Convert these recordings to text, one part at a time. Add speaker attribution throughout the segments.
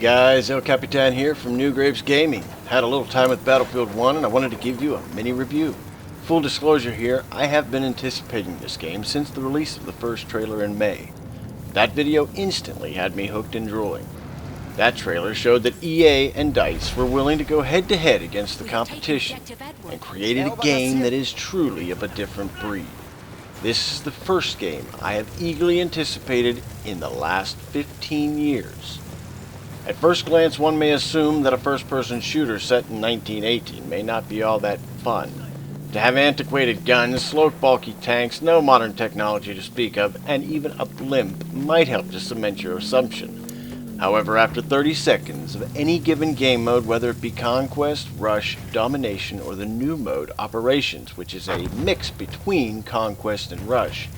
Speaker 1: guys, ElCapitan here from NewGrapes Gaming. Had a little time with Battlefield 1 and I wanted to give you a mini review. Full disclosure here, I have been anticipating this game since the release of the first trailer in May. That video instantly had me hooked and drooling. That trailer showed that EA and DICE were willing to go head to head against the competition and created a game that is truly of a different breed. This is the first game I have eagerly anticipated in the last 15 years. At first glance, one may assume that a first-person shooter set in 1918 may not be all that fun. To have antiquated guns, slow, bulky tanks, no modern technology to speak of, and even a blimp might help to cement your assumption. However, after 30 seconds of any given game mode, whether it be Conquest, Rush, Domination, or the new mode, Operations, which is a mix between Conquest and Rush,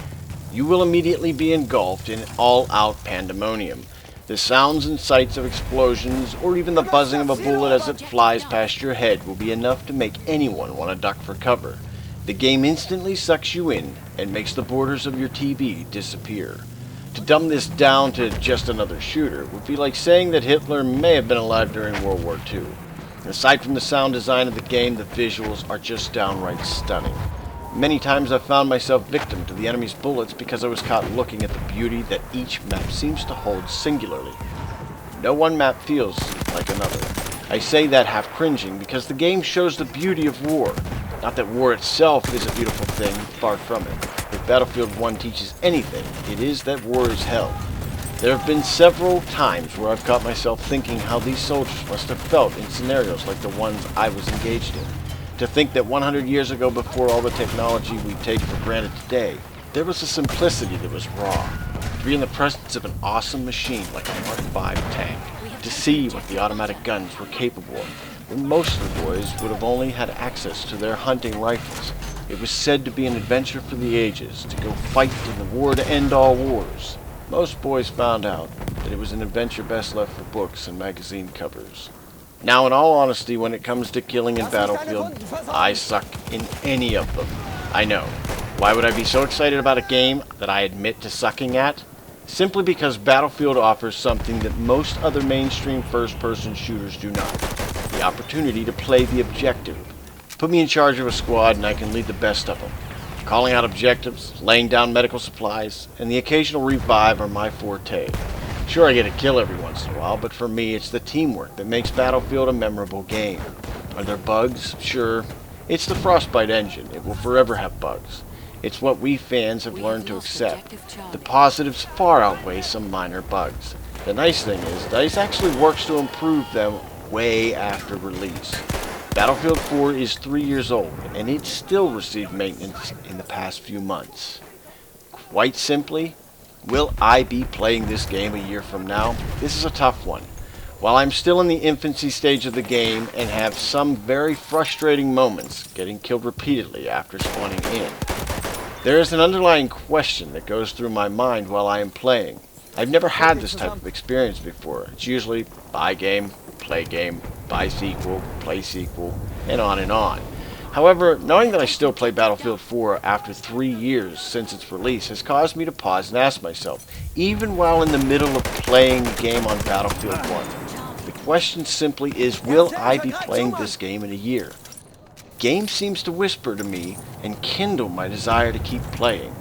Speaker 1: you will immediately be engulfed in all-out pandemonium. The sounds and sights of explosions, or even the buzzing of a bullet as it flies past your head, will be enough to make anyone want to duck for cover. The game instantly sucks you in and makes the borders of your TV disappear. To dumb this down to just another shooter would be like saying that Hitler may have been alive during World War II. Aside from the sound design of the game, the visuals are just downright stunning. Many times I've found myself victim to the enemy's bullets because I was caught looking at the beauty that each map seems to hold singularly. No one map feels like another. I say that half cringing because the game shows the beauty of war. Not that war itself is a beautiful thing, far from it. If Battlefield 1 teaches anything, it is that war is hell. There have been several times where I've caught myself thinking how these soldiers must have felt in scenarios like the ones I was engaged in. To think that 100 years ago, before all the technology we take for granted today, there was a simplicity that was raw. To be in the presence of an awesome machine like a Mark V tank, to see what the automatic guns were capable of, when most of the boys would have only had access to their hunting rifles. It was said to be an adventure for the ages, to go fight in the war to end all wars. Most boys found out that it was an adventure best left for books and magazine covers. Now, in all honesty, when it comes to killing in Battlefield, I suck in any of them. I know. Why would I be so excited about a game that I admit to sucking at? Simply because Battlefield offers something that most other mainstream first-person shooters do not. The opportunity to play the objective. Put me in charge of a squad and I can lead the best of them. Calling out objectives, laying down medical supplies, and the occasional revive are my forte. Sure, I get a kill every once in a while, but for me it's the teamwork that makes Battlefield a memorable game. Are there bugs? Sure. It's the Frostbite engine. It will forever have bugs. It's what we fans have learned to accept. The positives far outweigh some minor bugs. The nice thing is, DICE actually works to improve them way after release. Battlefield 4 is 3 years old, and it's still received maintenance in the past few months. Quite simply, will I be playing this game a year from now? This is a tough one. While I'm still in the infancy stage of the game and have some very frustrating moments, getting killed repeatedly after spawning in, there is an underlying question that goes through my mind while I am playing. I've never had this type of experience before. It's usually buy game, buy sequel, play sequel, and on and on. However, knowing that I still play Battlefield 4 after 3 years since its release has caused me to pause and ask myself, even while in the middle of playing a game on Battlefield 1, the question simply is, will I be playing this game in a year? Game seems to whisper to me and kindle my desire to keep playing.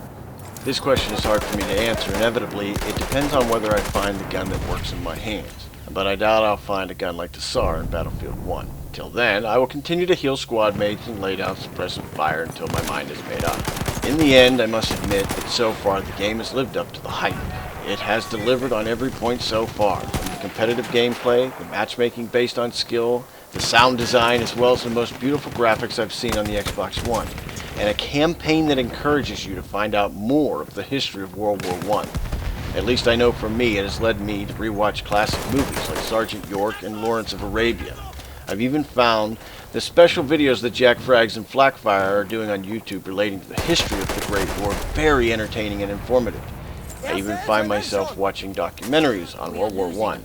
Speaker 1: This question is hard for me to answer. Inevitably, it depends on whether I find the gun that works in my hands. But I doubt I'll find a gun like the SAR in Battlefield 1. Till then, I will continue to heal squad mates and lay down suppressive fire until my mind is made up. In the end, I must admit that so far the game has lived up to the hype. It has delivered on every point so far, from the competitive gameplay, the matchmaking based on skill, the sound design, as well as the most beautiful graphics I've seen on the Xbox One, and a campaign that encourages you to find out more of the history of World War I. At least I know for me, it has led me to rewatch classic movies like Sergeant York and Lawrence of Arabia. I've even found the special videos that Jack Frags and Flackfire are doing on YouTube relating to the history of the Great War very entertaining and informative. I even find myself watching documentaries on World War I.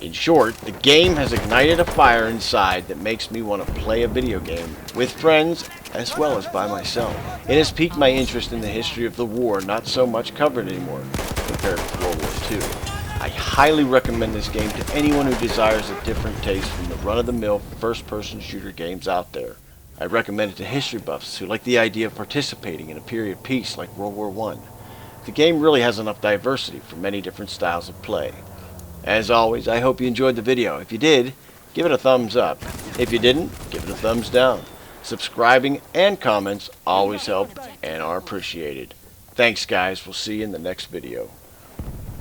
Speaker 1: In short, the game has ignited a fire inside that makes me want to play a video game with friends as well as by myself. It has piqued my interest in the history of the war, not so much covered anymore compared with World War II. I highly recommend this game to anyone who desires a different taste from the run-of-the-mill first-person shooter games out there. I recommend it to history buffs who like the idea of participating in a period piece like World War I. The game really has enough diversity for many different styles of play. As always, I hope you enjoyed the video. If you did, give it a thumbs up. If you didn't, give it a thumbs down. Subscribing and comments always help and are appreciated. Thanks guys, we'll see you in the next video.